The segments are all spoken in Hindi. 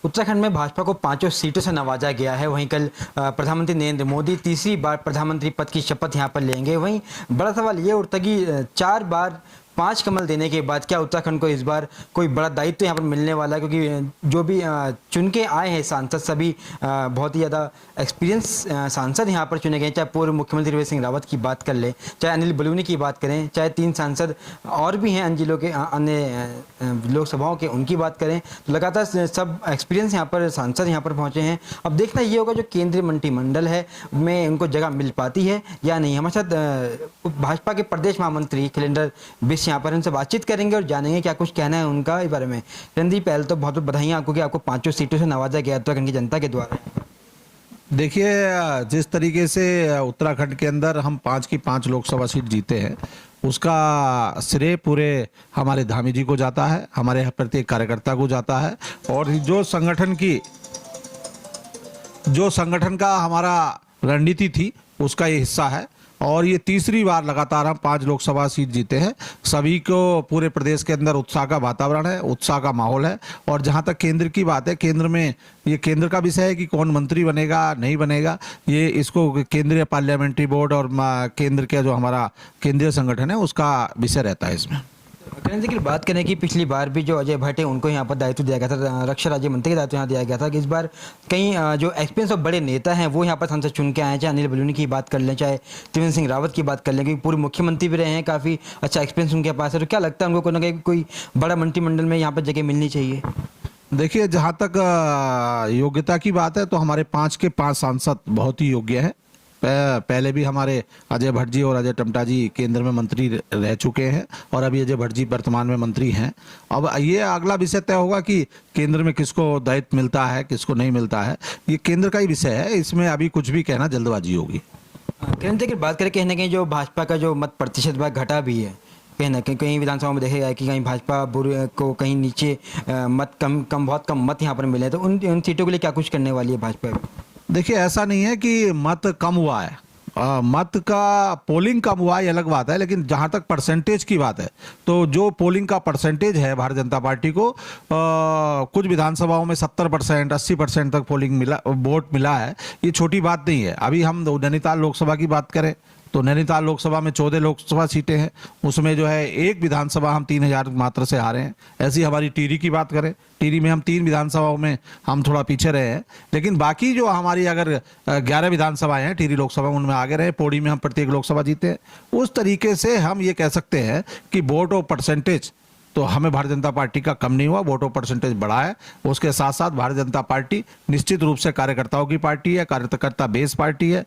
उत्तराखंड में भाजपा को 5 सीटों से नवाजा गया है। वहीं कल प्रधानमंत्री नरेंद्र मोदी तीसरी बार प्रधानमंत्री पद की शपथ यहां पर लेंगे। वहीं बड़ा सवाल ये उठता कि 4 बार 5 कमल देने के बाद क्या उत्तराखंड को इस बार कोई बड़ा दायित्व यहां पर मिलने वाला है, क्योंकि जो भी चुन के आए हैं सांसद सभी बहुत ही ज़्यादा एक्सपीरियंस सांसद यहां पर चुने गए। चाहे पूर्व मुख्यमंत्री त्रिवेंद्र सिंह रावत की बात कर ले, चाहे अनिल बलूनी की बात करें, चाहे 3 सांसद और भी हैं जिलों के अन्य लोकसभाओं के, उनकी बात करें, तो लगातार सब एक्सपीरियंस यहाँ पर सांसद यहाँ पर पहुँचे हैं। अब देखना ये होगा जो केंद्रीय मंत्रिमंडल है में उनको जगह मिल पाती है या नहीं। हमारे साथ भाजपा के प्रदेश महामंत्री खिलेंद्र बिश्ट यहाँ पर उनसे बातचीत करेंगे और जानेंगे क्या कुछ कहना है उनका इस बारे में। खिलेंद्र जी, पहले तो बहुत बहुत बधाइयाँ आपको कि आपको 5 सीटों से नवाजा गया उत्तराखंड की जनता के द्वारा। देखिए, जिस तरीके से उत्तराखंड के अंदर हम 5 की 5 लोकसभा सीट जीते हैं, उसका श्रेय पूरे हमारे धामी जी को जाता है, हमारे प्रत्येक कार्यकर्ता को जाता है। और जो संगठन का हमारा रणनीति थी उसका ये हिस्सा है। और ये तीसरी बार लगातार हम 5 लोकसभा सीट जीते हैं। सभी को पूरे प्रदेश के अंदर उत्साह का वातावरण है, उत्साह का माहौल है। और जहां तक केंद्र की बात है, केंद्र में ये केंद्र का विषय है कि कौन मंत्री बनेगा नहीं बनेगा, ये इसको केंद्रीय पार्लियामेंट्री बोर्ड और केंद्र का जो हमारा केंद्रीय संगठन है उसका विषय रहता है इसमें। खिलेंद्र जी की बात करें कि पिछली बार भी जो अजय भट्ट है उनको यहाँ पर दायित्व दिया गया था, रक्षा राज्य मंत्री का दायित्व यहाँ दिया गया था। कि इस बार कई जो एक्सपीरियंस और बड़े नेता हैं वो यहाँ पर सांसद चुन के आए हैं। चाहे अनिल बलूनी की बात कर लें, चाहे त्रिवेंद्र सिंह रावत की बात कर लें, क्योंकि पूर्व मुख्यमंत्री भी रहे हैं, काफ़ी अच्छा एक्सपीरियंस उनके पास है। तो क्या लगता है उनको कोई ना कोई बड़ा मंत्रिमंडल में यहाँ पर जगह मिलनी चाहिए? देखिए, जहाँ तक योग्यता की बात है तो हमारे 5 के 5 सांसद बहुत ही योग्य हैं। पहले भी हमारे अजय भट्ट जी और अजय टम्टा जी केंद्र में मंत्री रह चुके हैं और अभी अजय भट्ट जी वर्तमान में मंत्री हैं। अब ये अगला विषय तय होगा कि केंद्र में किसको दायित्व मिलता है, किसको नहीं मिलता है। ये केंद्र का ही विषय है, इसमें अभी कुछ भी कहना जल्दबाजी होगी। खिलेंद्र जी की बात करें, कहीं ना कहीं जो भाजपा का जो मत प्रतिशत वह घटा भी है। कहीं ना कहीं विधानसभा में देखा गया कि कहीं भाजपा को कहीं नीचे मत बहुत कम मत यहाँ पर मिले। तो उन सीटों के लिए क्या कुछ करने वाली है भाजपा? देखिए, ऐसा नहीं है कि मत कम हुआ है, मत का पोलिंग कम हुआ है, ये अलग बात है। लेकिन जहां तक परसेंटेज की बात है तो जो पोलिंग का परसेंटेज है भारतीय जनता पार्टी को, कुछ विधानसभाओं में 70%, 80% तक पोलिंग मिला, वोट मिला है। ये छोटी बात नहीं है। अभी हम नैनीताल लोकसभा की बात करें तो नैनीताल लोकसभा में 14 लोकसभा सीटें हैं, उसमें जो है एक विधानसभा हम 3000 मात्र से हारे हैं। ऐसी हमारी टिहरी की बात करें, टिहरी में हम 3 विधानसभाओं में हम थोड़ा पीछे रहे हैं। लेकिन बाकी जो हमारी अगर 11 विधानसभाएं हैं टिहरी लोकसभा, उनमें आगे रहे। पौड़ी में हम प्रत्येक लोकसभा जीते हैं। उस तरीके से हम ये कह सकते हैं कि वोट और परसेंटेज तो हमें भारतीय जनता पार्टी का कम नहीं हुआ, वोटों परसेंटेज बढ़ा है। उसके साथ साथ भारतीय जनता पार्टी निश्चित रूप से कार्यकर्ताओं की पार्टी है, कार्यकर्ता बेस पार्टी है,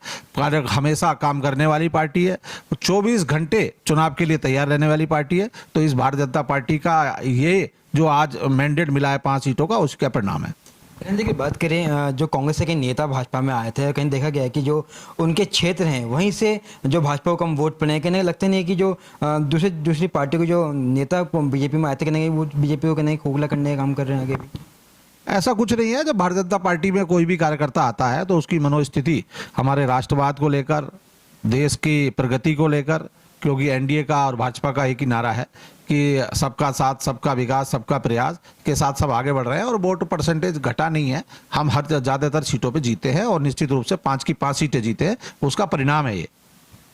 हमेशा काम करने वाली पार्टी है, 24 घंटे चुनाव के लिए तैयार रहने वाली पार्टी है। तो इस भारतीय जनता पार्टी का ये जो आज मैंडेट मिला है 5 सीटों का, उसका परिणाम है। खिलेंद्र की बात करें, जो कांग्रेस के नेता भाजपा में आए थे, कहीं देखा गया है कि जो उनके क्षेत्र हैं वहीं से जो भाजपा को कम वोट पड़े, कहने लगता नहीं है कि जो दूसरी पार्टी को जो नेता बीजेपी में आए थे, कहने वो बीजेपी को कहने खोखला करने का काम कर रहे हैं आगे भी। ऐसा कुछ नहीं है। जब भारतीय जनता पार्टी में कोई भी कार्यकर्ता आता है तो उसकी मनोस्थिति हमारे राष्ट्रवाद को लेकर, देश की प्रगति को लेकर, क्योंकि एनडीए का और भाजपा का एक ही नारा है कि सबका साथ, सबका विकास, सबका प्रयास के साथ सब आगे बढ़ रहे हैं। और वोट परसेंटेज घटा नहीं है, हम हर ज़्यादातर सीटों पे जीते हैं और निश्चित रूप से 5 की 5 सीटें जीते हैं, उसका परिणाम है ये।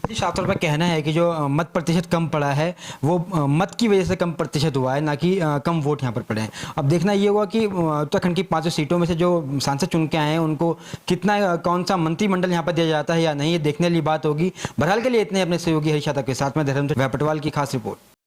साफ तौर पर कहना है कि जो मत प्रतिशत कम पड़ा है वो मत की वजह से कम प्रतिशत हुआ है, ना कि कम वोट यहाँ पर पड़े हैं। अब देखना ये होगा कि उत्तराखंड की 5 सीटों में से जो सांसद चुन के आए हैं उनको कितना कौन सा मंत्रिमंडल यहाँ पर दिया जाता है या नहीं, ये देखने वाली बात होगी। बहरहाल के लिए इतने अपने सहयोगी हरीश यादव के साथ में धर्मेंद्र पटवाल की खास रिपोर्ट।